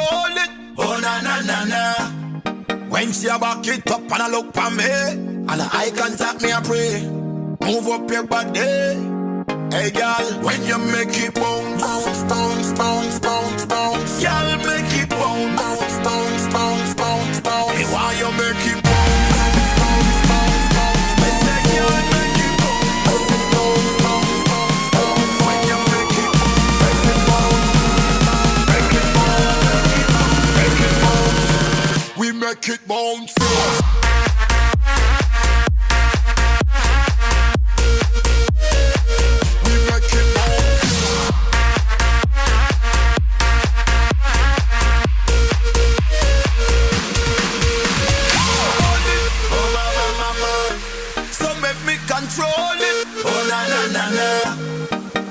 control it. Oh na na na na. When she a back it up and a look for me, and a eye contact me a pray. Move up your body. Hey girl, when you make it bounce, bounce, bounce, bounce, bounce, bounce. Girl, make it bounce, bounce, bounce, bounce, bounce, bounce. Hey, why you make it bounce, bounce, bounce, bounce, bounce? Me say, girl, make it bounce, bounce, bounce, bounce, bounce, bounce. When you make it bounce, make it bounce, make it bounce, make it bounce. We make it bounce. Control it, oh na na na na.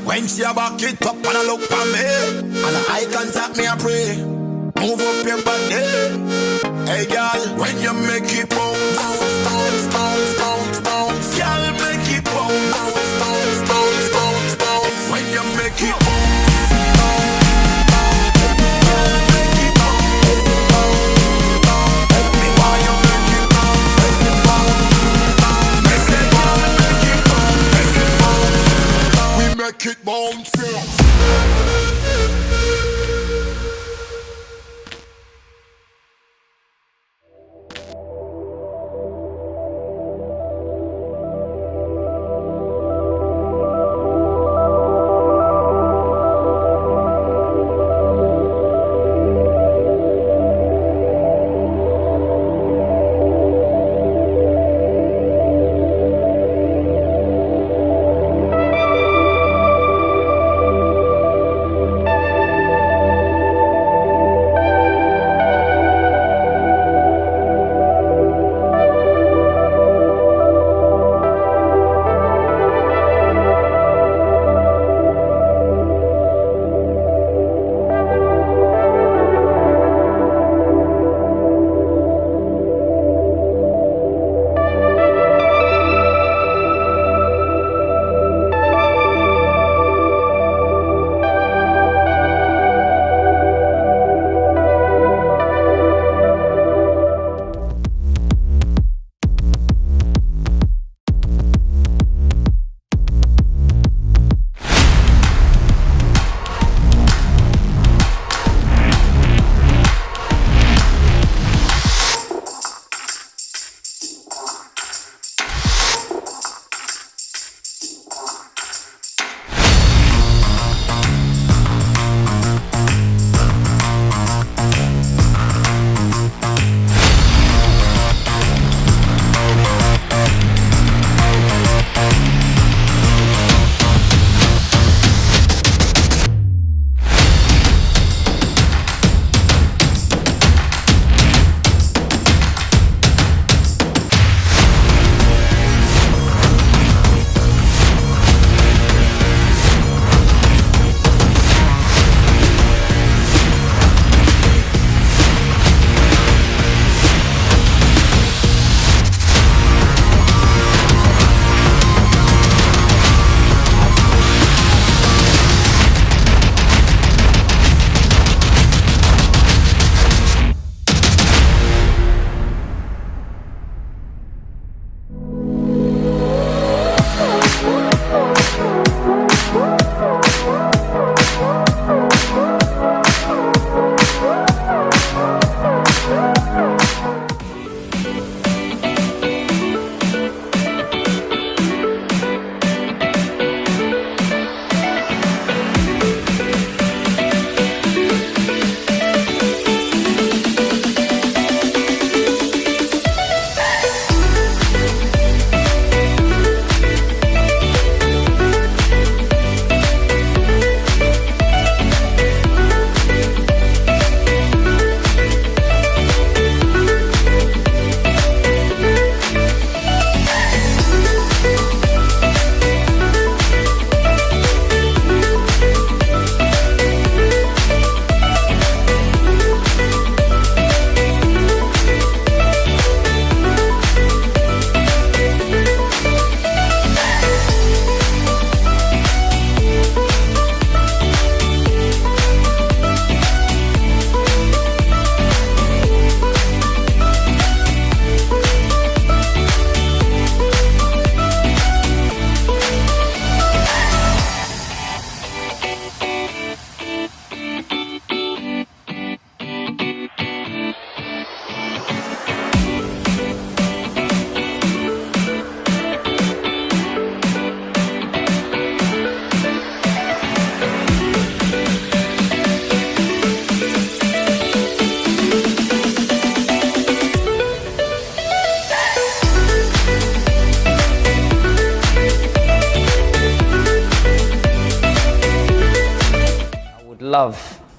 When she a back it up and a look for me, and a eye contact me a pray. Move up your body. Hey girl, when you make it bounce, bounce, bounce, bounce, bounce, bounce. Girl, make it bounce, bounce, bounce, bounce, bounce, bounce. When you make it bounce. Make it bounce.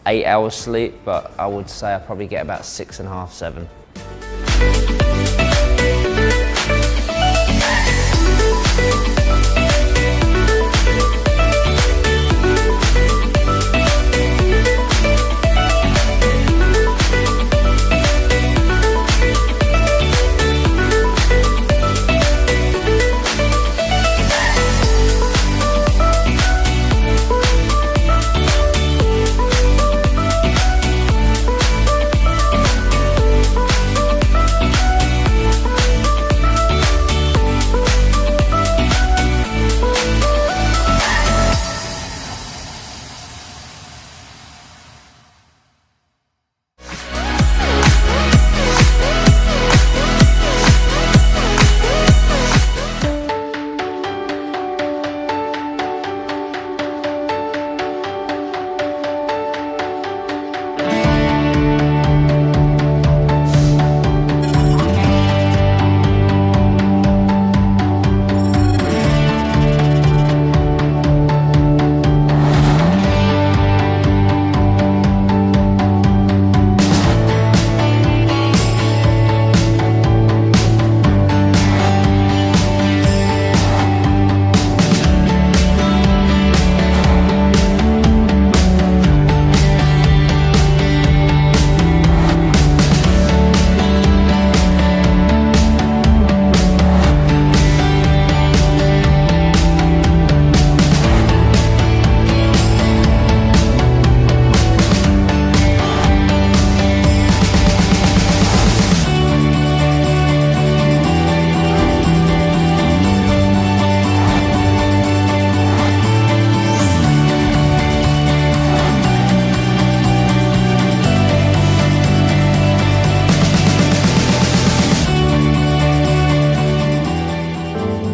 8 hours sleep, but I would say I probably get about 6.5, 7.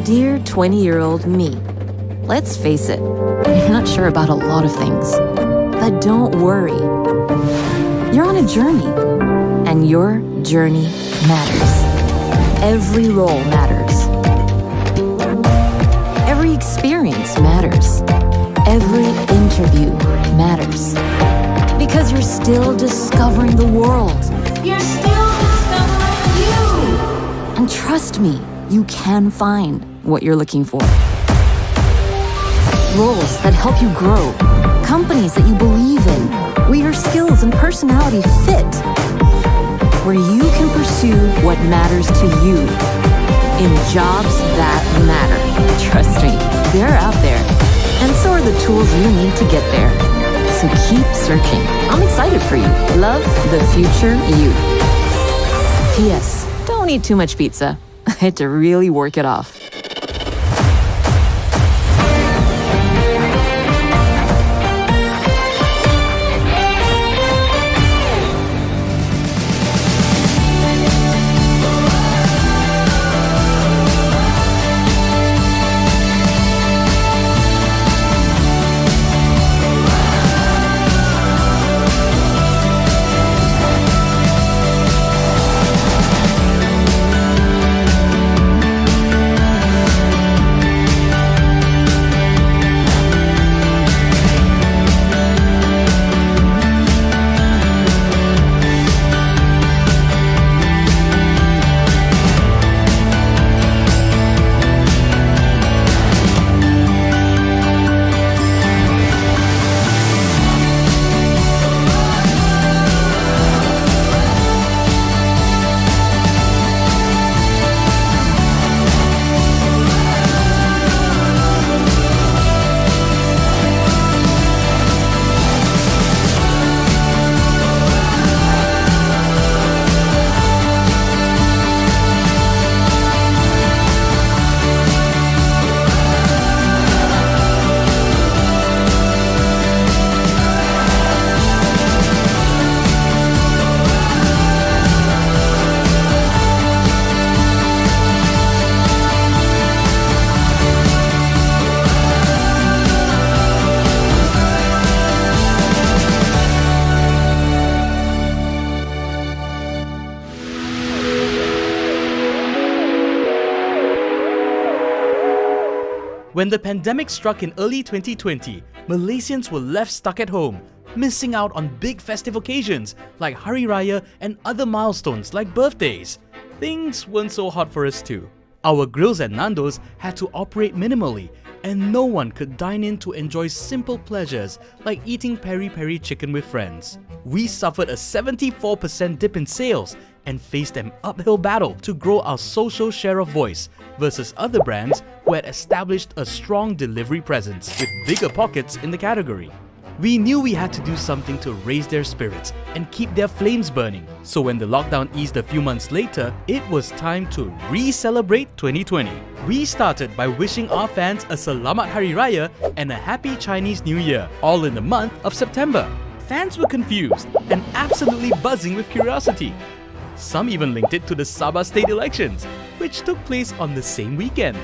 Dear 20-year-old me, let's face it, you're not sure about a lot of things. But don't worry. You're on a journey, and your journey matters. Every role matters. Every experience matters. Every interview matters. Because you're still discovering the world. You're still discovering you. And trust me, you can find what you're looking for. Roles that help you grow. Companies that you believe in. Where your skills and personality fit. Where you can pursue what matters to you. In jobs that matter. Trust me, they're out there. And so are the tools you need to get there. So keep searching. I'm excited for you. Love the future you. P.S. Don't eat too much pizza. I had to really work it off. When the pandemic struck in early 2020, Malaysians were left stuck at home. missing out on big festive occasions like Hari Raya and other milestones like birthdays. Things weren't so hot for us too. Our grills at Nando's had to operate minimally, and no one could dine in to enjoy simple pleasures like eating peri-peri chicken with friends. We suffered a 74% dip in sales and faced an uphill battle to grow our social share of voice versus other brands who had established a strong delivery presence with bigger pockets in the category. We knew we had to do something to raise their spirits and keep their flames burning. So when the lockdown eased a few months later, it was time to re-celebrate 2020. We started by wishing our fans a Selamat Hari Raya and a Happy Chinese New Year, all in the month of September. Fans were confused and absolutely buzzing with curiosity. Some even linked it to the Sabah state elections, which took place on the same weekend.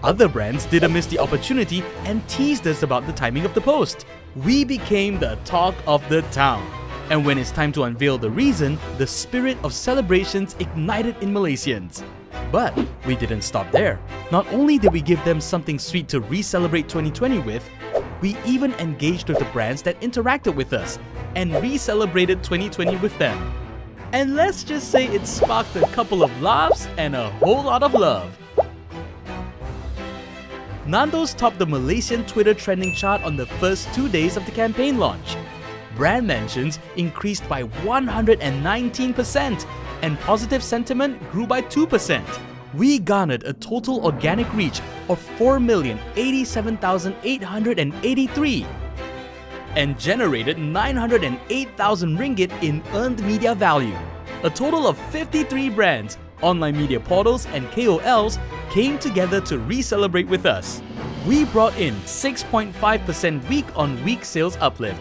Other brands didn't miss the opportunity and teased us about the timing of the post. We became the talk of the town. And when it's time to unveil the reason, the spirit of celebrations ignited in Malaysians. But we didn't stop there. Not only did we give them something sweet to re-celebrate 2020 with, we even engaged with the brands that interacted with us and re-celebrated 2020 with them. And let's just say it sparked a couple of laughs and a whole lot of love. Nando's topped the Malaysian Twitter trending chart on the first 2 days of the campaign launch. Brand mentions increased by 119% and positive sentiment grew by 2%. We garnered a total organic reach of 4,087,883 and generated 908,000 ringgit in earned media value. A total of 53 brands, online media portals and KOLs came together to re-celebrate with us. We brought in 6.5% week-on-week sales uplift.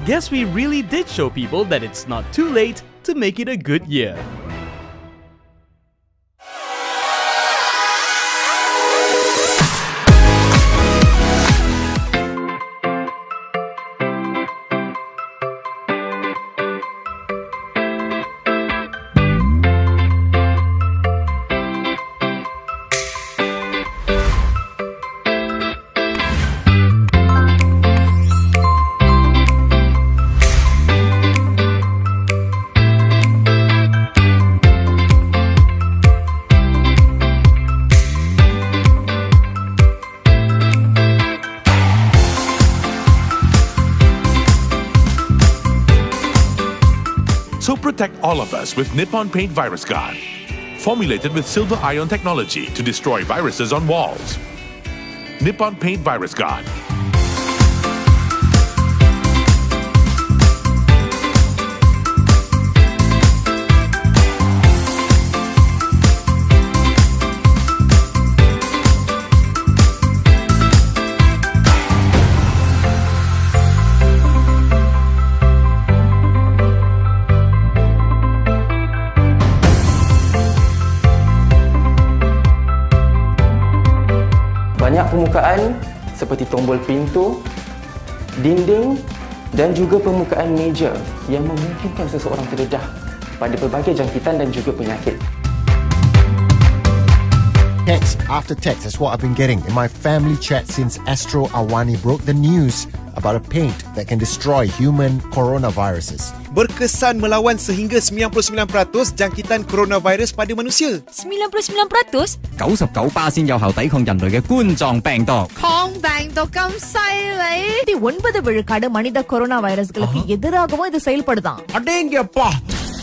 Guess we really did show people that it's not too late to make it a good year. So protect all of us with Nippon Paint Virus Guard. Formulated with silver ion technology to destroy viruses on walls. Nippon Paint Virus Guard. Banyak permukaan seperti tombol pintu, dinding dan juga permukaan meja yang memungkinkan seseorang terdedah pada pelbagai jangkitan dan juga penyakit. Text after text is what I've been getting in my family chat since Astro Awani broke the news about a paint that can destroy human coronaviruses. Berkesan melawan sehingga 99% jangkitan coronavirus pada manusia. 99%? 99%有效抵抗人類嘅冠狀病毒。抗病毒咁犀利？9 விழுக்காடு மனித corona வைரஸ்களுக்கு எதிராகவும் இது செயல்படுதாம். அடேங்கப்பா!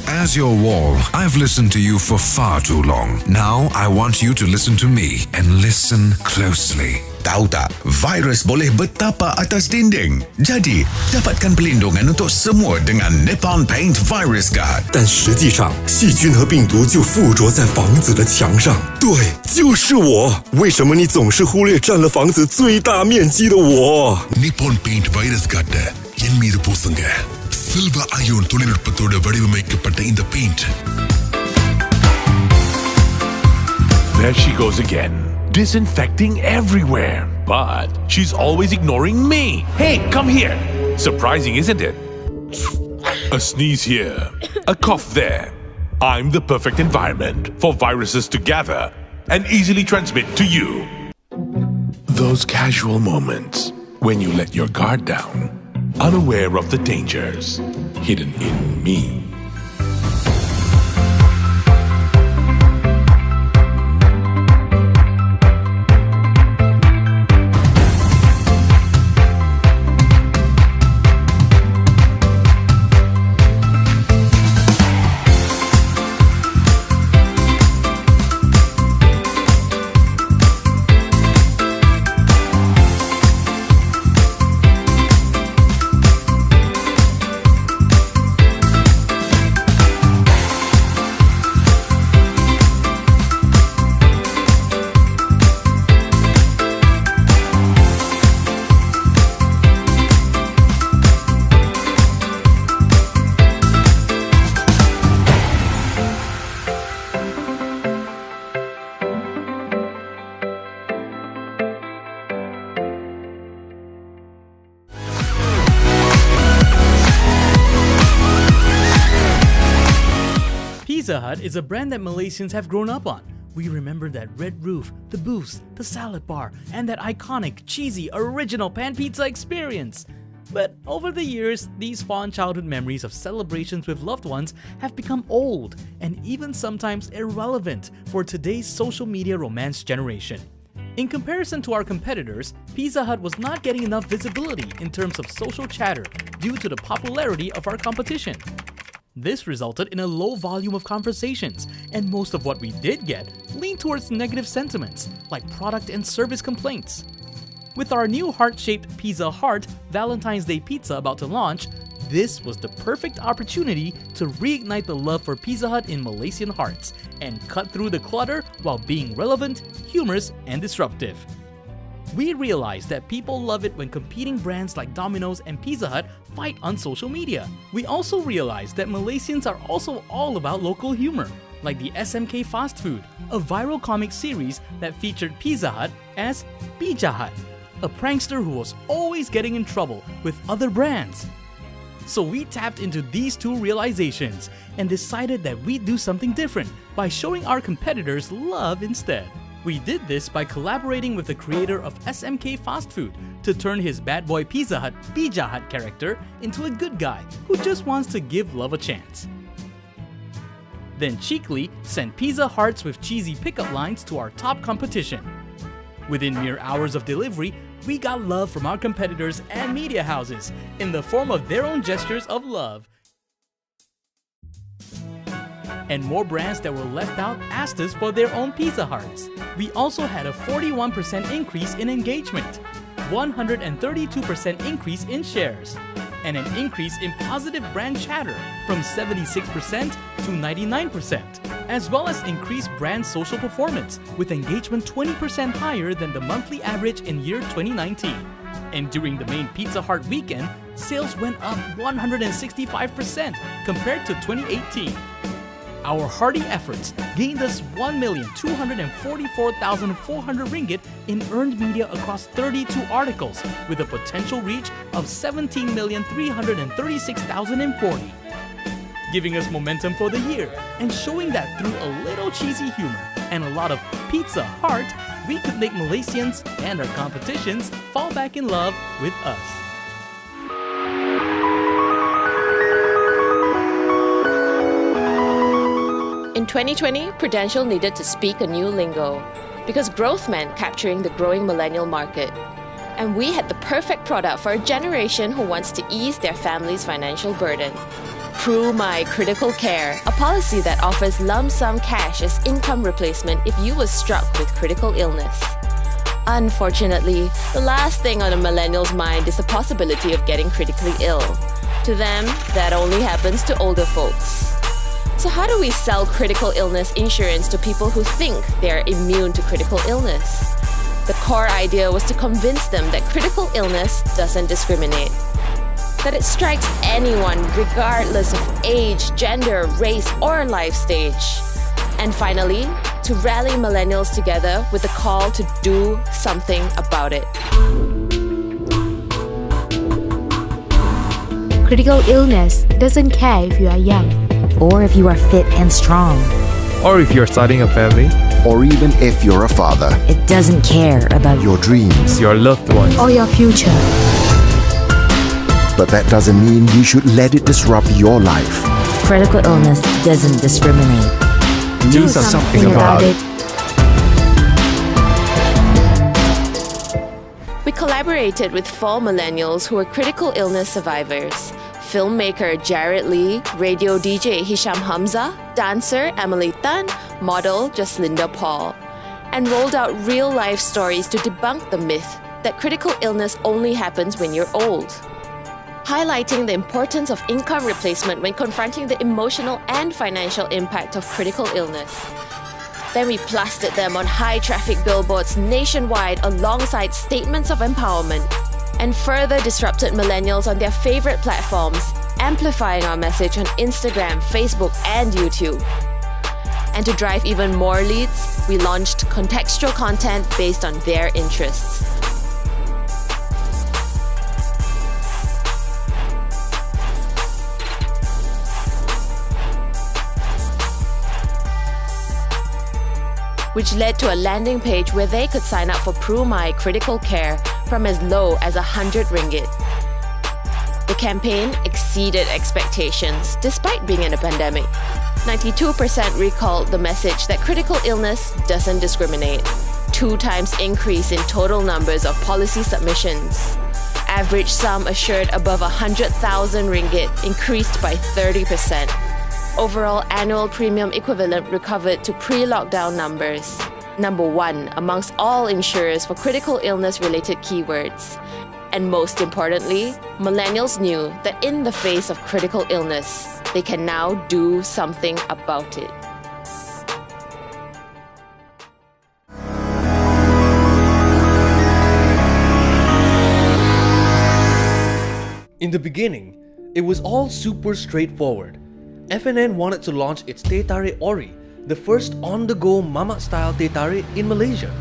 As your wall, I've listened to you for far too long. Now I want you to listen to me and listen closely. Tahu tak, virus boleh bertapak atas dinding. Jadi, dapatkan pelindungan untuk semua dengan Nippon Paint Virus Guard. 但实际上，细菌和病毒就附着在房子的墙上。对，就是我。为什么你总是忽略占了房子最大面积的我？ Nippon Paint Virus Guard என் மீது பூசுங்க. Silver ion தொழில்நுட்பத்தோடு வடிவமைக்கப்பட்ட இந்த paint. There she goes again. Disinfecting everywhere. But she's always ignoring me. Hey, come here. Surprising, isn't it? A sneeze here. A cough there. I'm the perfect environment for viruses to gather and easily transmit to you. Those casual moments when you let your guard down. unaware of the dangers hidden in me. Pizza Hut is a brand that Malaysians have grown up on. We remember that red roof, the booths, the salad bar, and that iconic, cheesy, original pan pizza experience. But over the years, these fond childhood memories of celebrations with loved ones have become old and even sometimes irrelevant for today's social media romance generation. In comparison to our competitors, Pizza Hut was not getting enough visibility in terms of social chatter due to the popularity of our competition. This resulted in a low volume of conversations, and most of what we did get leaned towards negative sentiments, like product and service complaints. With our new heart-shaped Pizza Heart Valentine's Day pizza about to launch, this was the perfect opportunity to reignite the love for Pizza Hut in Malaysian hearts and cut through the clutter while being relevant, humorous, and disruptive. We realized that people love it when competing brands like Domino's and Pizza Hut fight on social media. We also realized that Malaysians are also all about local humor, like the SMK Fast Food, a viral comic series that featured Pizza Hut as Pizza Hut, a prankster who was always getting in trouble with other brands. So we tapped into these two realizations and decided that we'd do something different by showing our competitors love instead. We did this by collaborating with the creator of SMK Fast Food to turn his bad boy Pizza Hut character into a good guy who just wants to give love a chance. Then cheekily sent pizza hearts with cheesy pickup lines to our top competition. Within mere hours of delivery, we got love from our competitors and media houses in the form of their own gestures of love. And more brands that were left out asked us for their own Pizza Hearts. We also had a 41% increase in engagement, 132% increase in shares, and an increase in positive brand chatter from 76% to 99%, as well as increased brand social performance with engagement 20% higher than the monthly average in year 2019. And during the main Pizza Hut weekend, sales went up 165% compared to 2018. Our hearty efforts gained us 1,244,400 ringgit in earned media across 32 articles with a potential reach of 17,336,040, giving us momentum for the year and showing that through a little cheesy humor and a lot of Pizza Heart, we could make Malaysians and our competitions fall back in love with us. In 2020, Prudential needed to speak a new lingo because growth meant capturing the growing millennial market. And we had the perfect product for a generation who wants to ease their family's financial burden. PruMy Critical Care, a policy that offers lump sum cash as income replacement if you were struck with critical illness. Unfortunately, the last thing on a millennial's mind is the possibility of getting critically ill. To them, that only happens to older folks. So how do we sell critical illness insurance to people who think they're immune to critical illness? The core idea was to convince them that critical illness doesn't discriminate, that it strikes anyone regardless of age, gender, race, or life stage. And finally, to rally millennials together with a call to do something about it. Critical illness doesn't care if you are young, or if you are fit and strong, or if you're starting a family, or even if you're a father. It doesn't care about your dreams, your loved ones, or your future. but that doesn't mean you should let it disrupt your life. Critical illness doesn't discriminate. Do something about it. We collaborated with 4 millennials who were critical illness survivors. Filmmaker Jared Lee, radio DJ Hisham Hamza, dancer Emily Tan, model Jaslinda Paul, and rolled out real-life stories to debunk the myth that critical illness only happens when you're old, highlighting the importance of income replacement when confronting the emotional and financial impact of critical illness. Then we plastered them on high-traffic billboards nationwide alongside statements of empowerment, and further disrupted millennials on their favorite platforms, amplifying our message on Instagram, Facebook, and YouTube. And to drive even more leads, we launched contextual content based on their interests. Which led to a landing page where they could sign up for PruMai Critical Care from as low as 100 ringgit. The campaign exceeded expectations despite being in a pandemic. 92% recalled the message that critical illness doesn't discriminate. 2 times increase in total numbers of policy submissions. Average sum assured above 100,000 ringgit increased by 30%. Overall annual premium equivalent recovered to pre-lockdown numbers. Number 1 amongst all insurers for critical illness-related keywords. And most importantly, millennials knew that in the face of critical illness, they can now do something about it. In the beginning, it was all super straightforward. FNN wanted to launch its Teh Tarik Ori, the first on-the-go mamak-style Teh Tarik in Malaysia.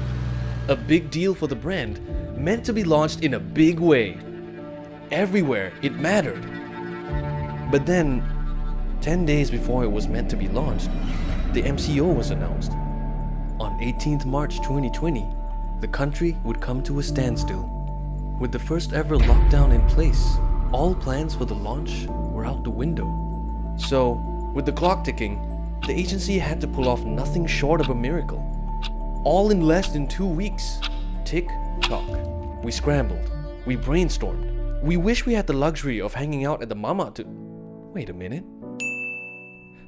A big deal for the brand, meant to be launched in a big way. Everywhere it mattered. But then, 10 days before it was meant to be launched, the MCO was announced. On 18th March 2020, the country would come to a standstill. With the first ever lockdown in place, all plans for the launch were out the window. So, with the clock ticking, the agency had to pull off nothing short of a miracle. All in less than 2 weeks. Tick tock. We scrambled. We brainstormed. We wish we had the luxury of hanging out at the mama to... Wait a minute.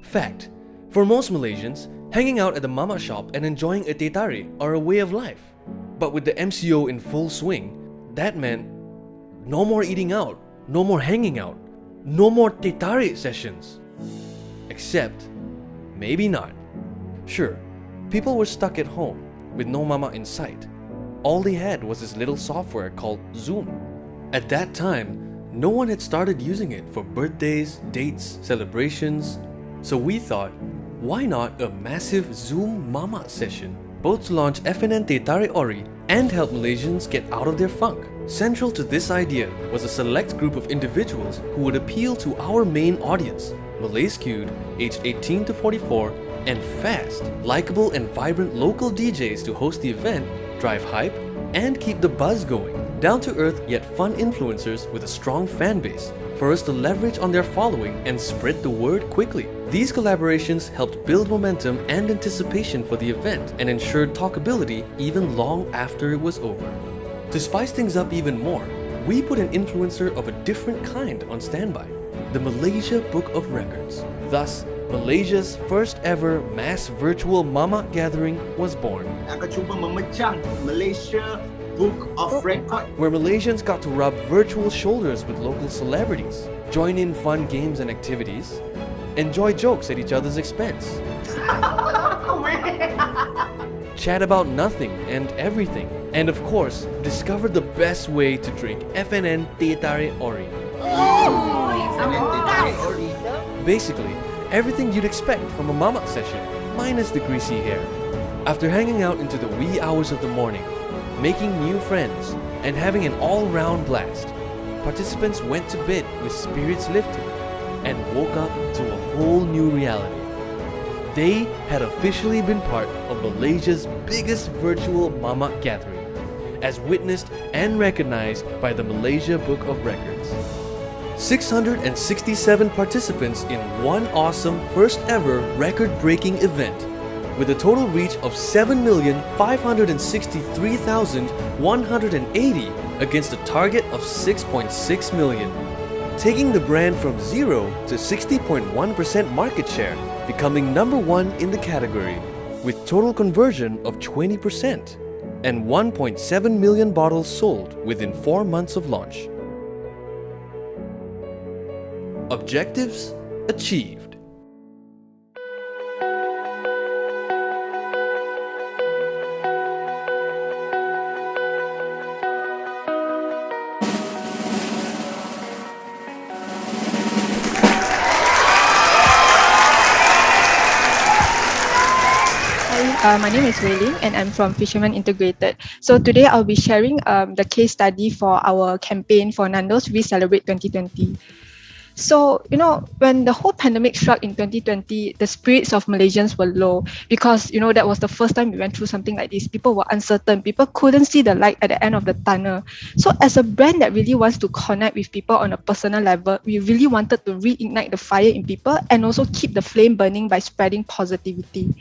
Fact. For most Malaysians, hanging out at the mama shop and enjoying a teh tarik are a way of life. But with the MCO in full swing, that meant no more eating out, no more hanging out, no more teh tarik sessions. Except, maybe not. Sure, people were stuck at home with no mama in sight. All they had was this little software called Zoom. At that time, no one had started using it for birthdays, dates, celebrations. So we thought, why not a massive Zoom mama session? Both to launch FNN Teh Tarik Ori and help Malaysians get out of their funk. Central to this idea was a select group of individuals who would appeal to our main audience, Malays queued, aged 18 to 44, and fast, likable and vibrant local DJs to host the event, drive hype, and keep the buzz going. Down-to-earth yet fun influencers with a strong fan base for us to leverage on their following and spread the word quickly. These collaborations helped build momentum and anticipation for the event and ensured talkability even long after it was over. To spice things up even more, we put an influencer of a different kind on standby, the Malaysia Book of Records. Thus, Malaysia's first ever mass virtual mama gathering was born. Akan cuba memecah Malaysia Book of Records, where Malaysians got to rub virtual shoulders with local celebrities, join in fun games and activities, enjoy jokes at each other's expense, chat about nothing and everything, and of course, discover the best way to drink FNN Teh Tarik Ori. Basically, everything you'd expect from a mama session, minus the greasy hair. After hanging out into the wee hours of the morning, making new friends, and having an all-round blast, participants went to bed with spirits lifted and woke up to a whole new reality. They had officially been part of Malaysia's biggest virtual mama gathering, as witnessed and recognized by the Malaysia Book of Records. 667 participants in one awesome first ever record-breaking event with a total reach of 7,563,180 against a target of 6.6 million, taking the brand from 0 to 60.1% market share, becoming number 1 in the category with total conversion of 20% and 1.7 million bottles sold within 4 months of launch. Objectives achieved. My name is Raylene and I'm from Fisherman Integrated. So today I'll be sharing the case study for our campaign for Nando's We Celebrate 2020. So, when the whole pandemic struck in 2020, the spirits of Malaysians were low because, that was the first time we went through something like this. People were uncertain. People couldn't see the light at the end of the tunnel. So as a brand that really wants to connect with people on a personal level, we really wanted to reignite the fire in people and also keep the flame burning by spreading positivity.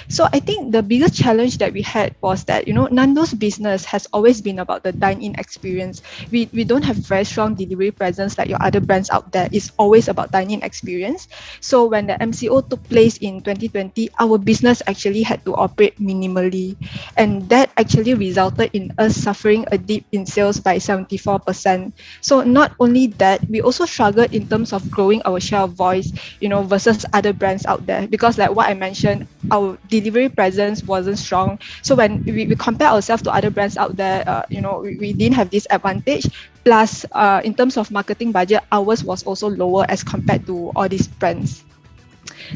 So I think the biggest challenge that we had was that, Nando's business has always been about the dine-in experience. We don't have very strong delivery presence like your other brands out there. It's always about dine-in experience. So when the MCO took place in 2020, our business actually had to operate minimally. And that actually resulted in us suffering a dip in sales by 74%. So not only that, we also struggled in terms of growing our share of voice, versus other brands out there. Because like what I mentioned, our delivery presence wasn't strong. So when we compare ourselves to other brands out there, we didn't have this advantage. Plus, in terms of marketing budget, ours was also lower as compared to all these brands.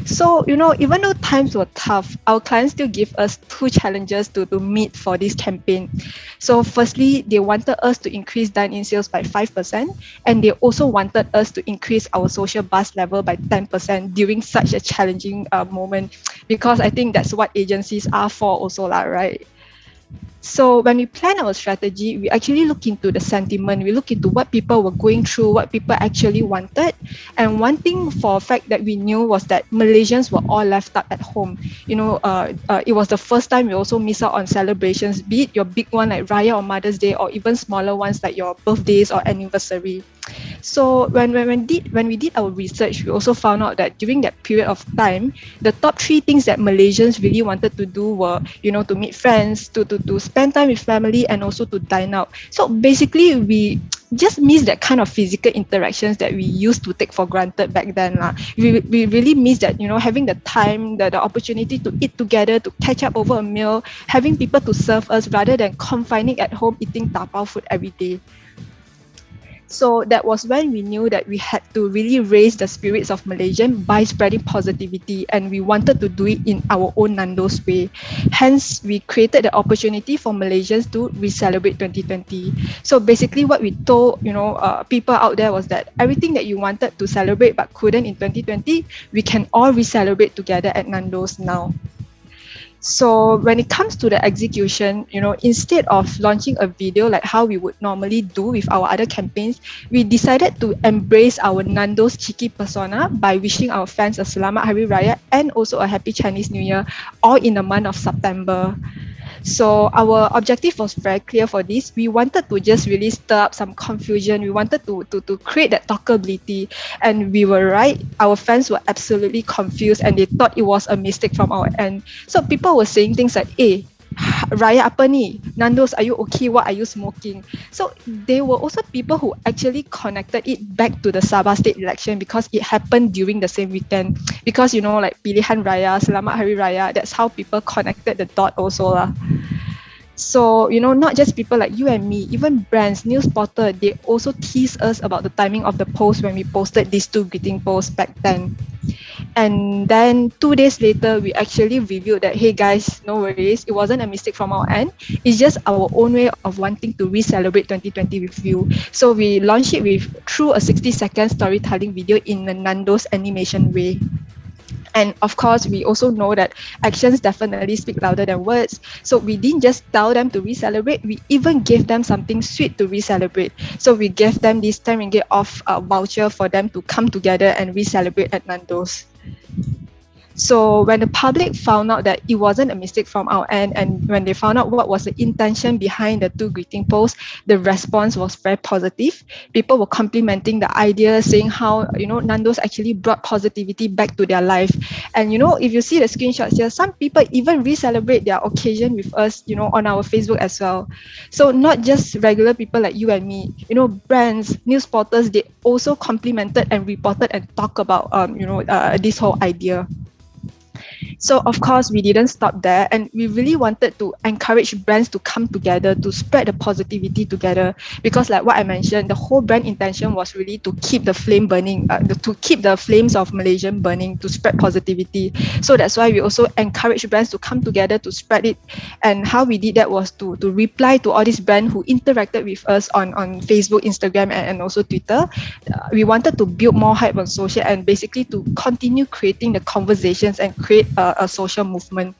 So, even though times were tough, our clients still give us 2 challenges to meet for this campaign. So firstly, they wanted us to increase dine-in sales by 5%, and they also wanted us to increase our social buzz level by 10% during such a challenging moment, because I think that's what agencies are for also, right? So when we plan our strategy, we actually look into the sentiment, we look into what people were going through, what people actually wanted. And one thing for a fact that we knew was that Malaysians were all left up at home. It was the first time we also miss out on celebrations, be it your big one like Raya or Mother's Day, or even smaller ones like your birthdays or anniversary. So when we did our research, we also found out that during that period of time, the top 3 things that Malaysians really wanted to do were, to meet friends, to spend time with family, and also to dine out. So basically, we just miss that kind of physical interactions that we used to take for granted back then. We really miss that, having the time, the opportunity to eat together, to catch up over a meal, having people to serve us rather than confining at home eating tapao food every day. So that was when we knew that we had to really raise the spirits of Malaysians by spreading positivity, and we wanted to do it in our own Nando's way. Hence, we created the opportunity for Malaysians to re-celebrate 2020. So basically what we told people out there was that everything that you wanted to celebrate but couldn't in 2020, we can all re-celebrate together at Nando's now. So when it comes to the execution, instead of launching a video like how we would normally do with our other campaigns, we decided to embrace our Nando's cheeky persona by wishing our fans a Selamat Hari Raya and also a Happy Chinese New Year, all in the month of September. So our objective was very clear for this. We wanted to just really stir up some confusion. We wanted to create that talkability, and we were right. Our fans were absolutely confused and they thought it was a mistake from our end. So people were saying things like, Raya apa ni? Nando's, are you okay? What are you smoking? So there were also people who actually connected it back to the Sabah state election because it happened during the same weekend. Because, like Pilihan Raya, Selamat Hari Raya, that's how people connected the dot also lah. So, not just people like you and me, even brands, news portal, they also tease us about the timing of the post when we posted these 2 greeting posts back then. And then 2 days later, we actually revealed that, hey guys, no worries, it wasn't a mistake from our end. It's just our own way of wanting to re-celebrate 2020 with you. So we launched it through a 60-second storytelling video in the Nando's animation way. And of course, we also know that actions definitely speak louder than words. So we didn't just tell them to re-celebrate, we even gave them something sweet to re-celebrate. So we gave them this 10 ringgit off voucher for them to come together and re-celebrate at Nando's. So when the public found out that it wasn't a mistake from our end, and when they found out what was the intention behind the 2 greeting posts, the response was very positive. People were complimenting the idea, saying how, Nando's actually brought positivity back to their life. And if you see the screenshots here, some people even re-celebrate their occasion with us, on our Facebook as well. So not just regular people like you and me, brands, news portals, they also complimented and reported and talked about, this whole idea. So of course, we didn't stop there, and we really wanted to encourage brands to come together, to spread the positivity together, because like what I mentioned, the whole brand intention was really to keep the flame burning, to keep the flames of Malaysian burning, to spread positivity. So that's why we also encourage brands to come together to spread it. And how we did that was to reply to all these brands who interacted with us on Facebook, Instagram, and also Twitter. We wanted to build more hype on social and basically to continue creating the conversations and create a social movement.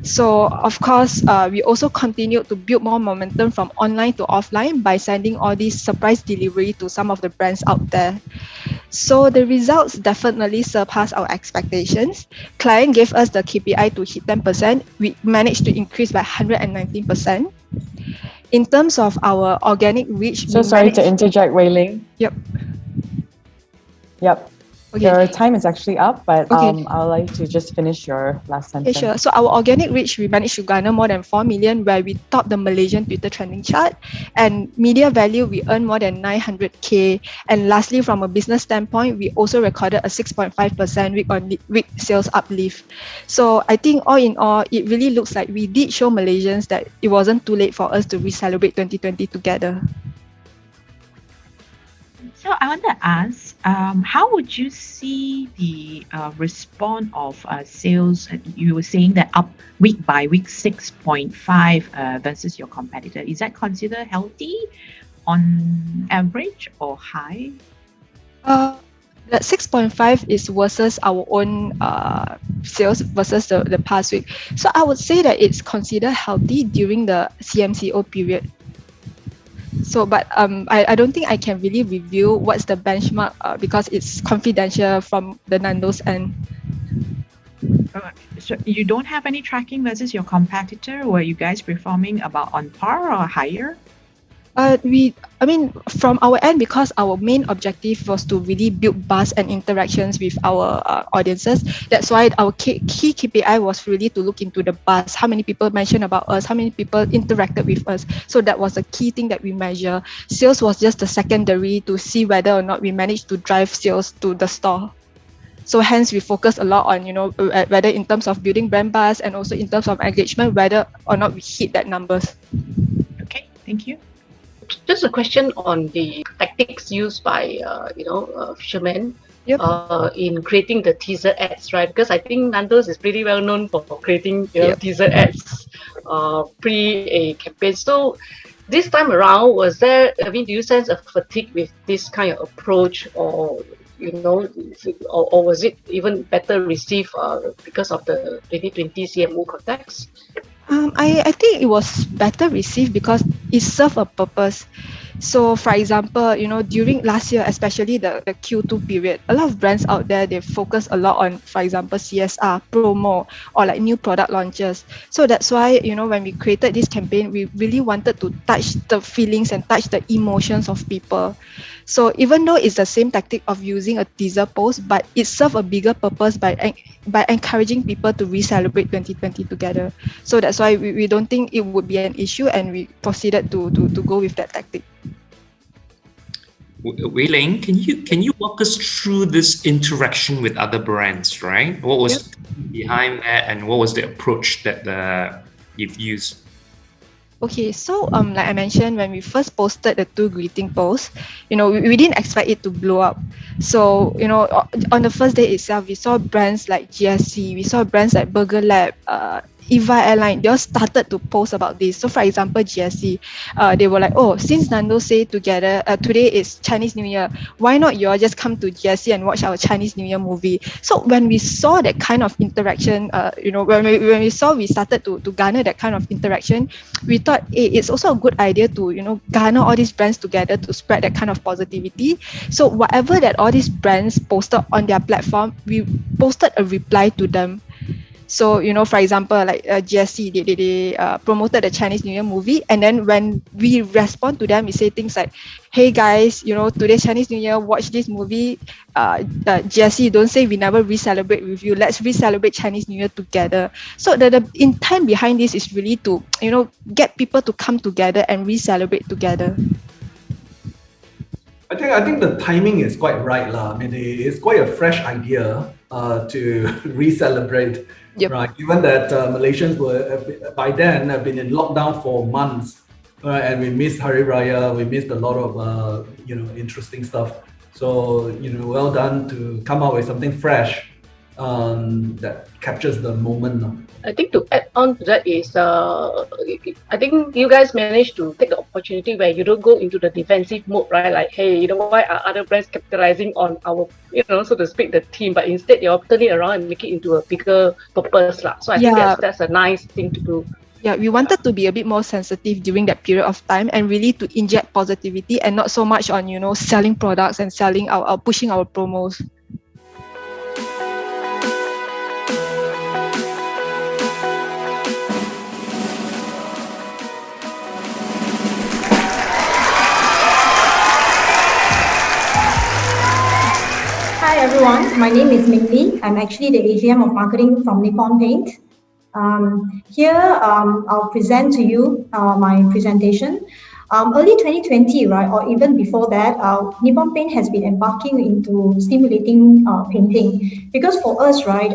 So of course, we also continued to build more momentum from online to offline by sending all these surprise delivery to some of the brands out there. So the results definitely surpassed our expectations. Client gave us the KPI to hit 10%. We managed to increase by 119%. In terms of our organic reach, so sorry to interject, Wei Ling. Yep. Okay. Your time is actually up, but I'd like to just finish your last sentence. Sure. So our organic reach, we managed to garner more than 4 million, where we topped the Malaysian Twitter trending chart. And media value, we earned more than 900k. And lastly, from a business standpoint, we also recorded a 6.5% week sales uplift. So I think all in all, it really looks like we did show Malaysians that it wasn't too late for us to re-celebrate 2020 together. So I want to ask, how would you see the response of sales? You were saying that up week by week 6.5 versus your competitor. Is that considered healthy on average or high? That 6.5 is versus our own sales versus the past week. So I would say that it's considered healthy during the CMCO period. So, but I don't think I can really review what's the benchmark because it's confidential from the Nando's end. So you don't have any tracking versus your competitor? Were you guys performing about on par or higher? From our end, because our main objective was to really build buzz and interactions with our audiences. That's why our key KPI was really to look into the buzz. How many people mentioned about us? How many people interacted with us? So that was a key thing that we measure. Sales was just the secondary to see whether or not we managed to drive sales to the store. So hence we focus a lot on, whether in terms of building brand buzz and also in terms of engagement, whether or not we hit that numbers. Okay, thank you. Just a question on the tactics used by fishermen in creating the teaser ads, right? Because I think Nando's is pretty well known for creating teaser ads pre a campaign. So this time around, do you sense a fatigue with this kind of approach, or was it even better received because of the 2020 CMO context? I think it was better received because it served a purpose. So for example, during last year, especially the Q2 period, a lot of brands out there, they focus a lot on, for example, CSR, promo, or like new product launches. So that's why, when we created this campaign, we really wanted to touch the feelings and touch the emotions of people. So even though it's the same tactic of using a teaser post, but it served a bigger purpose by encouraging people to re-celebrate 2020 together. So that's why we don't think it would be an issue, and we proceeded to go with that tactic. Wei Ling, can you walk us through this interaction with other brands, right? What was behind that, and what was the approach that you've used? Okay, so like I mentioned, when we first posted the 2 greeting posts, we didn't expect it to blow up. So, on the first day itself, we saw brands like GSC, we saw brands like Burger Lab, Eva Airline, they all started to post about this. So for example, GSC, they were like, oh, since Nando's say together, today is Chinese New Year, why not you all just come to GSC and watch our Chinese New Year movie? So when we saw that kind of interaction, when we started to garner that kind of interaction, we thought it's also a good idea to, garner all these brands together to spread that kind of positivity. So whatever that all these brands posted on their platform, we posted a reply to them. So, for example, like GSC, they promoted the Chinese New Year movie. And then when we respond to them, we say things like, hey guys, today's Chinese New Year, watch this movie. GSC, don't say we never re-celebrate with you. Let's re-celebrate Chinese New Year together. So the intent behind this is really to, get people to come together and re-celebrate together. I think the timing is quite right, lah. I mean, it's quite a fresh idea to re-celebrate. Yep. Right, given that Malaysians were by then have been in lockdown for months, right, and we missed Hari Raya, we missed a lot of interesting stuff. So well done to come out with something fresh that captures the moment. I think to add on to that is, I think you guys managed to take the opportunity where you don't go into the defensive mode, right? Like, hey, why are other brands capitalizing on our, so to speak, the team, but instead you're turning around and make it into a bigger purpose. So I think that's a nice thing to do. Yeah, we wanted to be a bit more sensitive during that period of time and really to inject positivity and not so much on, selling products and selling pushing our promos. Hi everyone, my name is Ming Lee. I'm actually the AGM of Marketing from Nippon Paint. Here, I'll present to you my presentation. Early 2020, right, or even before that, Nippon Paint has been embarking into stimulating painting. Because for us, right,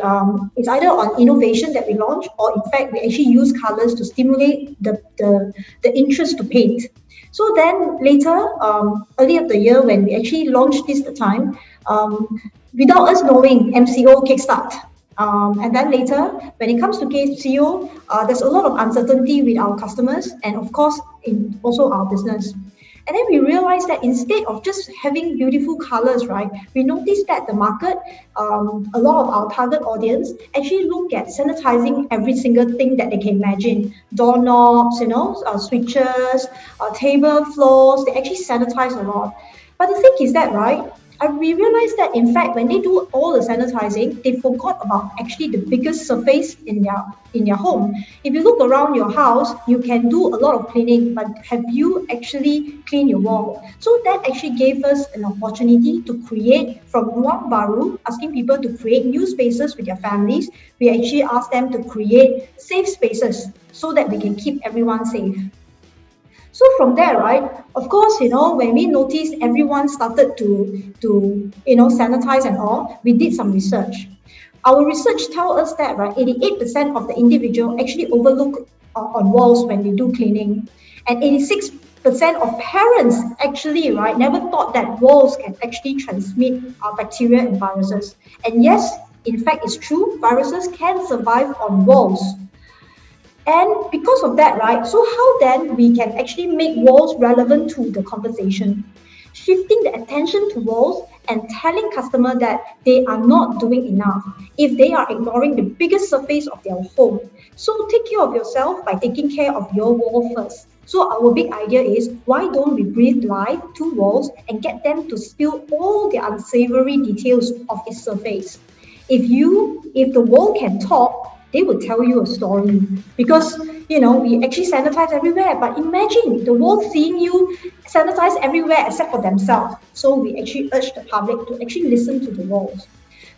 it's either on innovation that we launch, or in fact, we actually use colors to stimulate the interest to paint. So then later, early of the year, when we actually launched this at the time, without us knowing, MCO kickstart. And then later, when it comes to MCO, there's a lot of uncertainty with our customers and of course, in also our business. And then we realized that instead of just having beautiful colors, right, we noticed that the market, a lot of our target audience actually look at sanitizing every single thing that they can imagine. Doorknobs, switches, table floors, they actually sanitize a lot. But the thing is that, right, we realized that in fact, when they do all the sanitizing, they forgot about actually the biggest surface in their home. If you look around your house, you can do a lot of cleaning, but have you actually cleaned your wall? So that actually gave us an opportunity to create, from Ruang Baru, asking people to create new spaces with their families. We actually asked them to create safe spaces so that we can keep everyone safe. So from there, right, of course, when we noticed everyone started to sanitize and all, we did some research. Our research tells us that, right, 88% of the individual actually overlook on walls when they do cleaning. And 86% of parents actually, right, never thought that walls can actually transmit bacteria and viruses. And yes, in fact, it's true, viruses can survive on walls. And because of that, right, so how then we can actually make walls relevant to the conversation? Shifting the attention to walls and telling customer that they are not doing enough if they are ignoring the biggest surface of their home. So take care of yourself by taking care of your wall first. So our big idea is, why don't we breathe life to walls and get them to spill all the unsavory details of its surface? If the wall can talk, they will tell you a story, because we actually sanitize everywhere, but imagine the world seeing you sanitize everywhere except for themselves. So we actually urge the public to actually listen to the walls.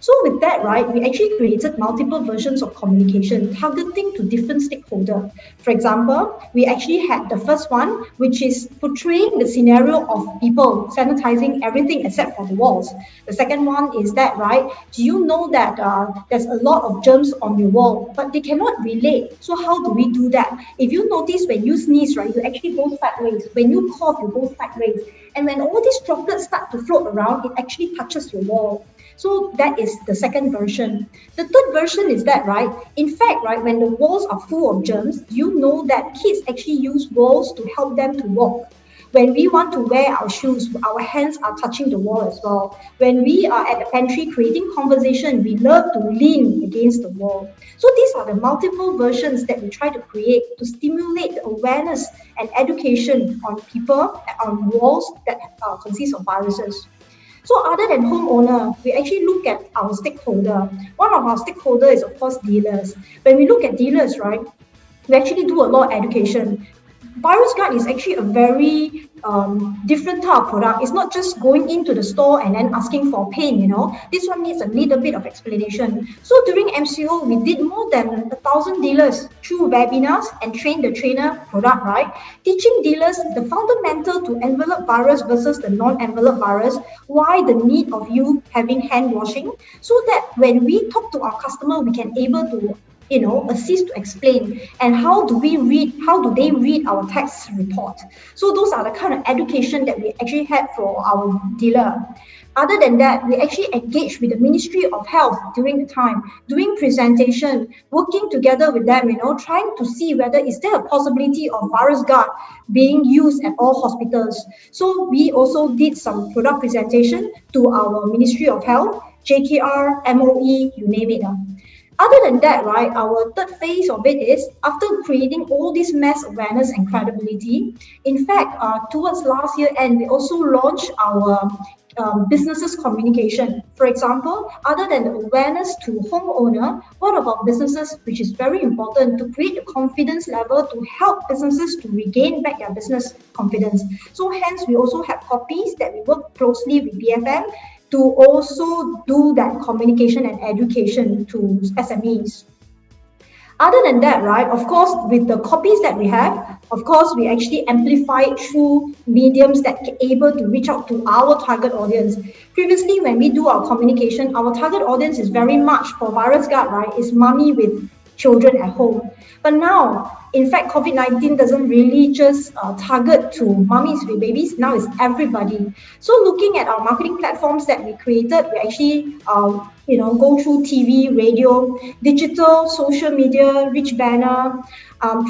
So with that, right, we actually created multiple versions of communication targeting to different stakeholders. For example, we actually had the first one, which is portraying the scenario of people sanitizing everything except for the walls. The second one is that, right, do you know that there's a lot of germs on your wall, but they cannot relate. So how do we do that? If you notice, when you sneeze, right, you actually go sideways. When you cough, you go sideways. And when all these droplets start to float around, it actually touches your wall. So that is the second version. The third version is that, right, in fact, right, when the walls are full of germs, you know that kids actually use walls to help them to walk. When we want to wear our shoes, our hands are touching the wall as well. When we are at the pantry creating conversation, we love to lean against the wall. So these are the multiple versions that we try to create to stimulate the awareness and education on people, on walls that consist of viruses. So other than homeowner, we actually look at our stakeholder. One of our stakeholders is, of course, dealers. When we look at dealers, right, we actually do a lot of education. Virus Guard is actually a very different type of product. It's not just going into the store and then asking for paint, you know. This one needs a little bit of explanation. So during MCO, we did more than 1,000 dealers through webinars and train the trainer product, right? Teaching dealers the fundamental to envelope virus versus the non-envelope virus, why the need of you having hand washing, so that when we talk to our customer, we can able to assist to explain, and how do they read our tax report. So those are the kind of education that we actually had for our dealer. Other than that, we actually engaged with the Ministry of Health during the time, doing presentation, working together with them, trying to see whether is there a possibility of Virus Guard being used at all hospitals. So we also did some product presentation to our Ministry of Health, JKR, MOE, you name it. Other than that, right, our third phase of it is, after creating all this mass awareness and credibility, in fact, towards last year end, we also launched our businesses communication. For example, other than the awareness to homeowner, what about businesses, which is very important to create a confidence level to help businesses to regain back their business confidence. So hence, we also have copies that we work closely with BFM to also do that communication and education to SMEs. Other than that, right, of course, with the copies that we have, of course, we actually amplify it through mediums that are able to reach out to our target audience. Previously, when we do our communication, our target audience is very much for Virus Guard, right, is mommy with children at home. But now, in fact, COVID-19 doesn't really just target to mummies with babies. Now it's everybody. So looking at our marketing platforms that we created, we actually, go through TV, radio, digital, social media, rich banner,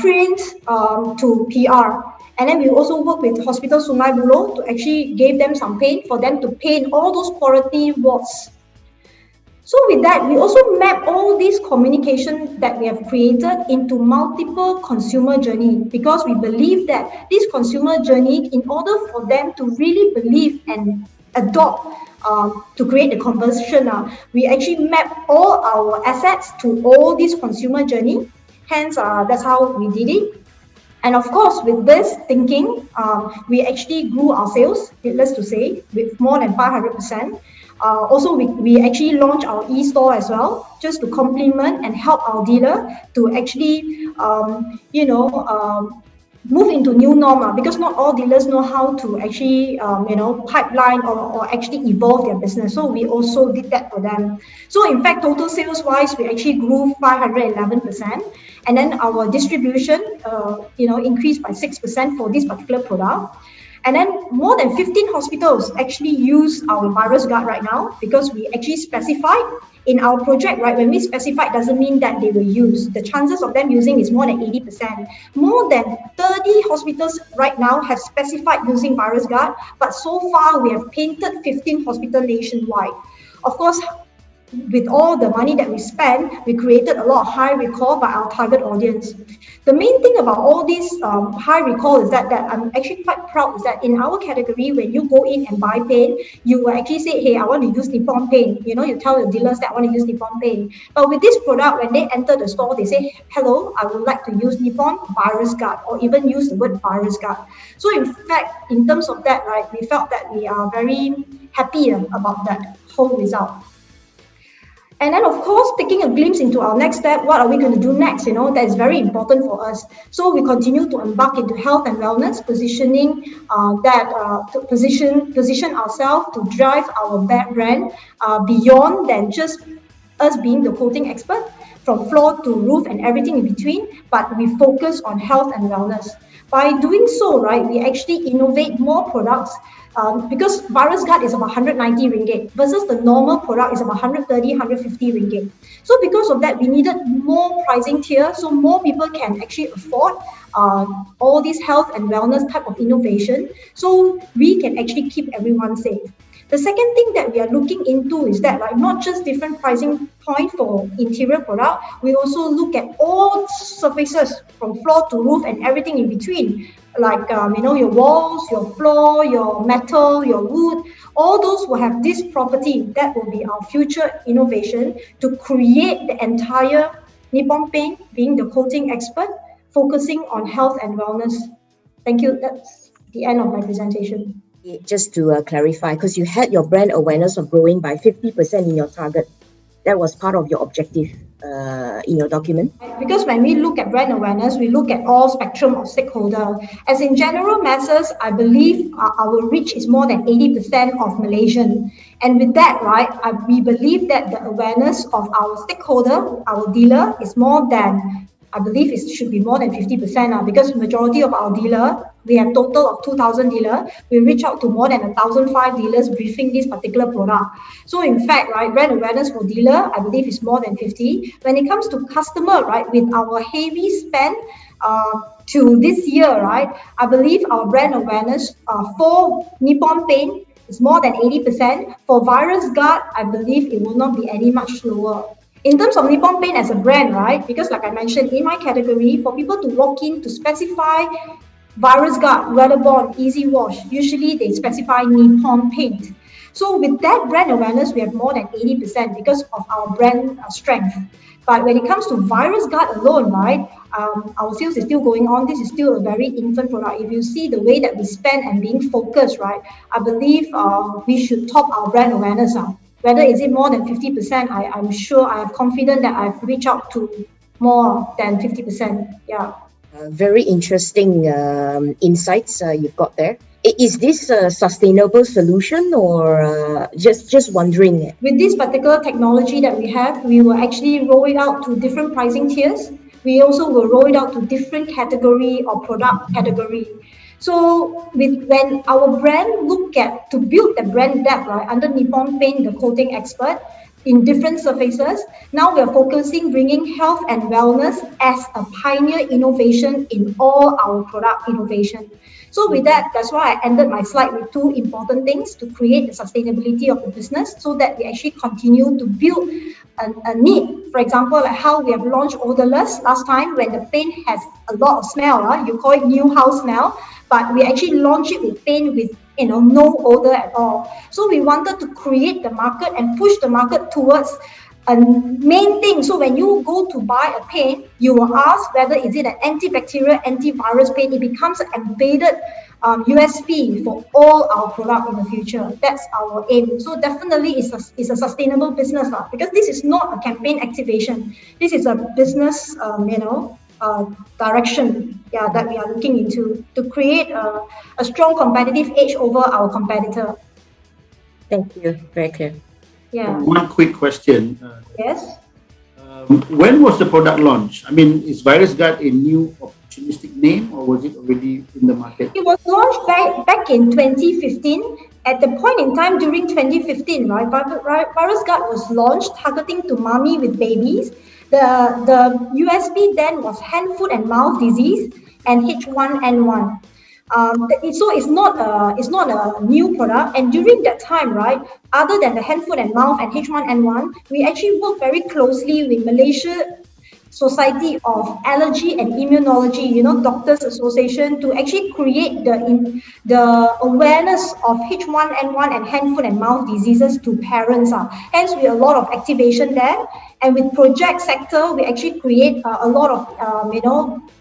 print to PR. And then we also work with Hospital Sungai Buloh to actually give them some paint for them to paint all those quality wards. So with that, we also map all these communication that we have created into multiple consumer journey, because we believe that this consumer journey, in order for them to really believe and adopt to create the conversion, we actually map all our assets to all this consumer journey. Hence, that's how we did it. And of course, with this thinking, we actually grew our sales, needless to say, with more than 500%. Also, we actually launched our e-store as well, just to complement and help our dealer to actually, move into new norm, because not all dealers know how to actually, pipeline or actually evolve their business. So we also did that for them. So in fact, total sales-wise, we actually grew 511%. And then our distribution, increased by 6% for this particular product. And then more than 15 hospitals actually use our Virus Guard right now, because we actually specified in our project, right? When we specify, it doesn't mean that they will use. The chances of them using is more than 80%. More than 30 hospitals right now have specified using Virus Guard, but so far we have painted 15 hospitals nationwide. Of course, with all the money that we spent, we created a lot of high recall by our target audience. The main thing about all these high recall is that I'm actually quite proud is that in our category, when you go in and buy paint, you will actually say, hey, I want to use Nippon paint. You tell your dealers that I want to use Nippon paint. But with this product, when they enter the store, they say, hello, I would like to use Nippon Virus Guard, or even use the word Virus Guard. So in fact, in terms of that, right, we felt that we are very happy about that whole result. And then, of course, taking a glimpse into our next step, what are we going to do next? That is very important for us. So we continue to embark into health and wellness, positioning to position ourselves to drive our brand beyond than just us being the coating expert, from floor to roof and everything in between, but we focus on health and wellness. By doing so, right, we actually innovate more products because Virus Guard is about 190 ringgit versus the normal product is about 130, 150 ringgit. So because of that, we needed more pricing tier so more people can actually afford all these health and wellness type of innovation, so we can actually keep everyone safe. The second thing that we are looking into is that not just different pricing point for interior product, we also look at all surfaces from floor to roof and everything in between, like your walls, your floor, your metal, your wood. All those will have this property. That will be our future innovation to create the entire Nippon Paint, being the coating expert, focusing on health and wellness. Thank you. That's the end of my presentation. Just to clarify, because you had your brand awareness of growing by 50% in your target. That was part of your objective in your document. Because when we look at brand awareness, we look at all spectrum of stakeholder. As in general masses, I believe our reach is more than 80% of Malaysian. And with that, we believe that the awareness of our stakeholder, our dealer, is more than, I believe it should be more than 50% because majority of our dealer, we have total of 2,000 dealers. We reach out to more than 1,005 dealers briefing this particular product. So in fact, brand awareness for dealer, I believe is more than 50. When it comes to customer, with our heavy spend to this year, I believe our brand awareness for Nippon Paint is more than 80%. For Virus Guard, I believe it will not be any much lower. In terms of Nippon Paint as a brand, because like I mentioned, in my category, for people to walk in to specify Virus Guard, Weatherborne, Easy Wash, usually they specify Nippon Paint. So with that brand awareness, we have more than 80% because of our brand strength. But when it comes to Virus Guard alone, our sales is still going on. This is still a very infant product. If you see the way that we spend and being focused, I believe we should top our brand awareness. Whether is it more than 50%, I'm sure, I am confident that I've reached out to more than 50%. Yeah. Very interesting insights you've got there. Is this a sustainable solution or just wondering? With this particular technology that we have, we will actually roll it out to different pricing tiers. We also will roll it out to different category or product category. So when our brand look at to build the brand depth under Nippon Paint, the coating expert, in different surfaces, now we are focusing bringing health and wellness as a pioneer innovation in all our product innovation. So with that, that's why I ended my slide with two important things to create the sustainability of the business so that we actually continue to build a need. For example, like how we have launched odorless last time when the paint has a lot of smell, you call it new house smell, but we actually launched it with paint with no odor at all. So we wanted to create the market and push the market towards a main thing. So when you go to buy a paint, you will ask whether is it an antibacterial, antivirus paint. It becomes an embedded USP for all our product in the future. That's our aim. So definitely it's a sustainable business because this is not a campaign activation. This is a business, direction that we are looking into to create a strong competitive edge over our competitor. Thank you. Very clear. Yeah. One quick question. Yes. When was the product launched? I mean, is Virus Guard a new opportunistic name or was it already in the market? It was launched back in 2015. At the point in time during 2015, Virus Guard was launched targeting to mommy with babies. The USP then was hand, foot, and mouth disease and H1N1. So it's not a new product. And during that time, other than the hand, foot, and mouth and H1N1, we actually work very closely with Malaysia Society of Allergy and Immunology, Doctors Association, to actually create the awareness of H1N1 and hand, foot, and mouth diseases to parents. Hence, we have a lot of activation there. And with project sector, we actually create a lot of,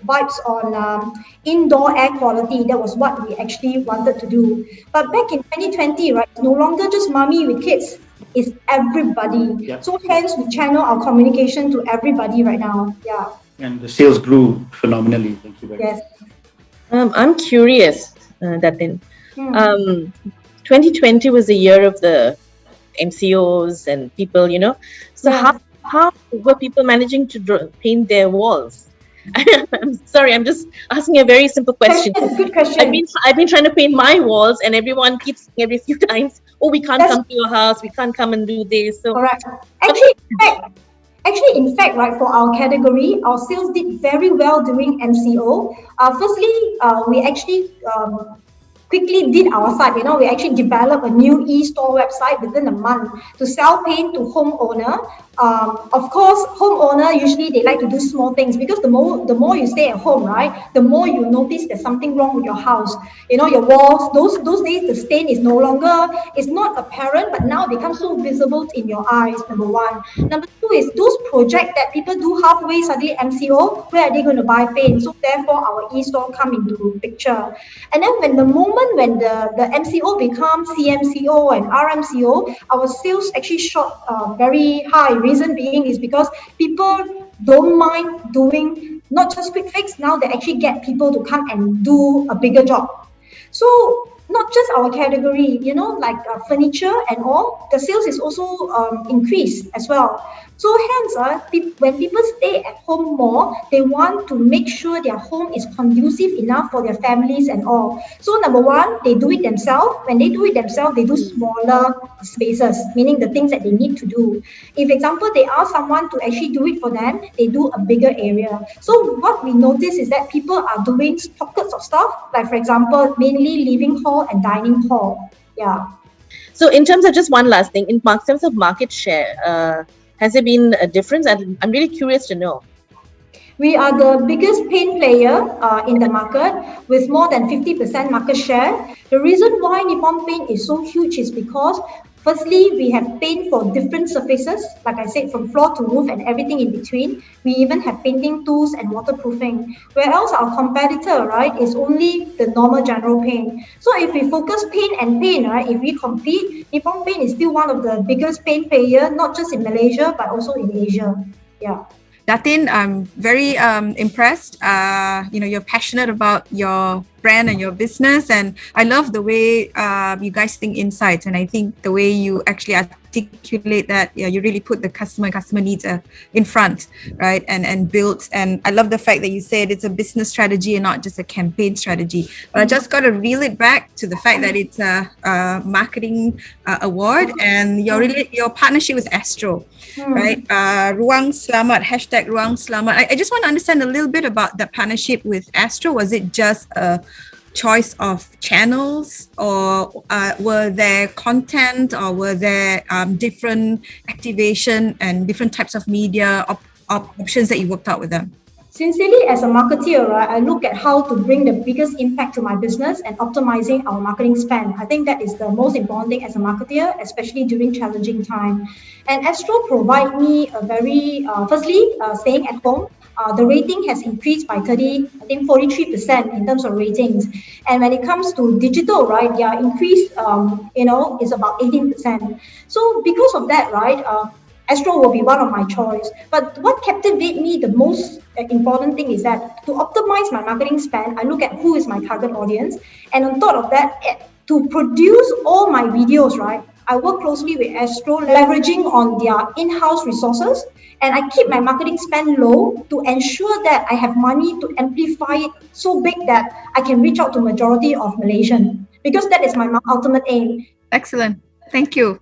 vibes on indoor air quality. That was what we actually wanted to do. But back in 2020, it's no longer just mommy with kids. It's everybody. Yep. So hence, we channel our communication to everybody right now. Yeah. And the sales grew phenomenally. Thank you very much. Yes. I'm curious, Datin. 2020 was the year of the MCOs and people, So how were people managing to paint their walls? I'm sorry, I'm just asking a very simple question. Good question. I've been trying to paint my walls, and everyone keeps saying every few times, "Oh, we can't come to your house. We can't come and do this." So, correct. In fact, right, for our category, our sales did very well during MCO. Firstly, we actually quickly did our site. We actually developed a new e-store website within a month to sell paint to homeowner. Of course, homeowner usually they like to do small things because the more you stay at home, right, the more you notice there's something wrong with your house. Your walls, those days the stain is no longer, it's not apparent, but now becomes so visible in your eyes. Number one. Number two is those projects that people do halfway, suddenly MCO, where are they going to buy paint? So therefore our e-store come into picture. And then when the MCO becomes CMCO and RMCO, our sales actually shot very high. Reason being is because people don't mind doing not just quick fix. Now they actually get people to come and do a bigger job. So not just our category, like furniture and all, the sales is also increased as well. So hence, when people stay at home more, they want to make sure their home is conducive enough for their families and all. So number one, they do it themselves. When they do it themselves, they do smaller spaces, meaning the things that they need to do. If, example, they ask someone to actually do it for them, they do a bigger area. So what we notice is that people are doing pockets of stuff, like for example, mainly living hall and dining hall. Yeah. So in terms of just one last thing, in terms of market share, has there been a difference? I'm really curious to know. We are the biggest paint player in the market with more than 50% market share. The reason why Nippon Paint is so huge is because firstly, we have paint for different surfaces, like I said, from floor to roof and everything in between. We even have painting tools and waterproofing. Whereas our competitor, right, is only the normal general paint. So if we focus paint, right, if we compete, Nippon Paint is still one of the biggest paint player, not just in Malaysia, but also in Asia. Yeah. Datin, I'm very impressed. You're passionate about your brand and your business, and I love the way you guys think insights, and I think the way you actually articulate that, you really put the customer needs in front, right, and build. And I love the fact that you said it's a business strategy and not just a campaign strategy. But I just got to reel it back to the fact that it's a marketing award, and your partnership with Astro, right? Ruang Selamat, hashtag Ruang Selamat. I just want to understand a little bit about the partnership with Astro. Was it just a choice of channels, or were there content, or were there different activation and different types of media options that you worked out with them? Sincerely, as a marketer, right, I look at how to bring the biggest impact to my business and optimizing our marketing spend. I think that is the most important thing as a marketer, especially during challenging time. And Astro provide me a very, firstly, staying at home. The rating has increased by 43% in terms of ratings. And when it comes to digital, right, increase, is about 18%. So because of that, right, Astro will be one of my choice. But what captivates me the most important thing is that to optimize my marketing spend, I look at who is my target audience. And on top of that, to produce all my videos, right, I work closely with Astro, leveraging on their in-house resources. And I keep my marketing spend low to ensure that I have money to amplify it so big that I can reach out to majority of Malaysians, because that is my ultimate aim. Excellent. Thank you.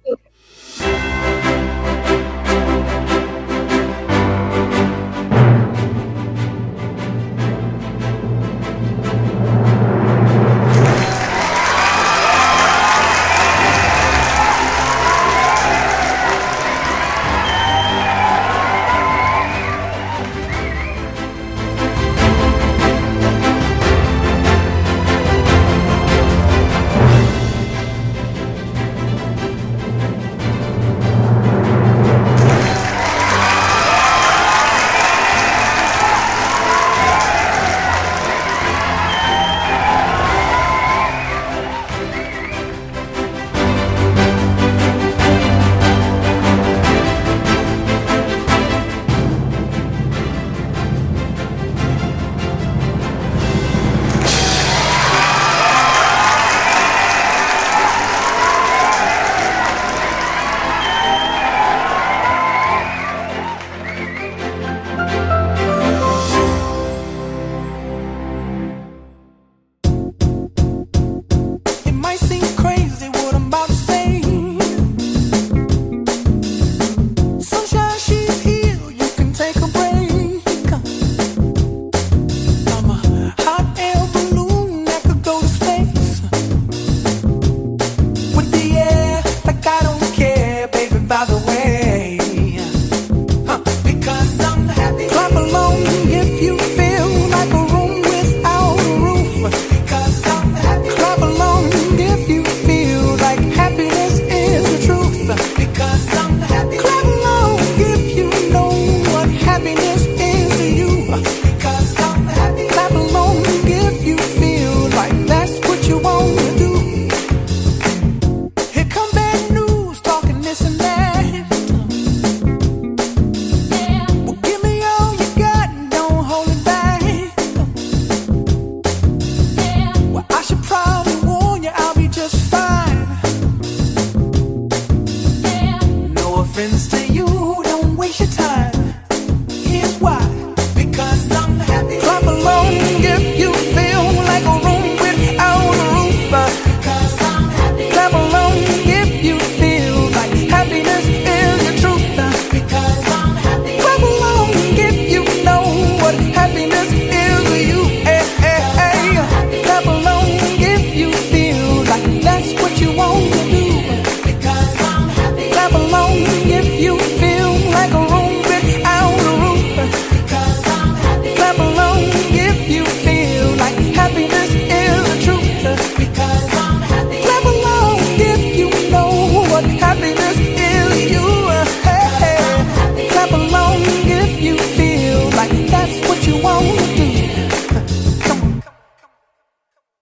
like that's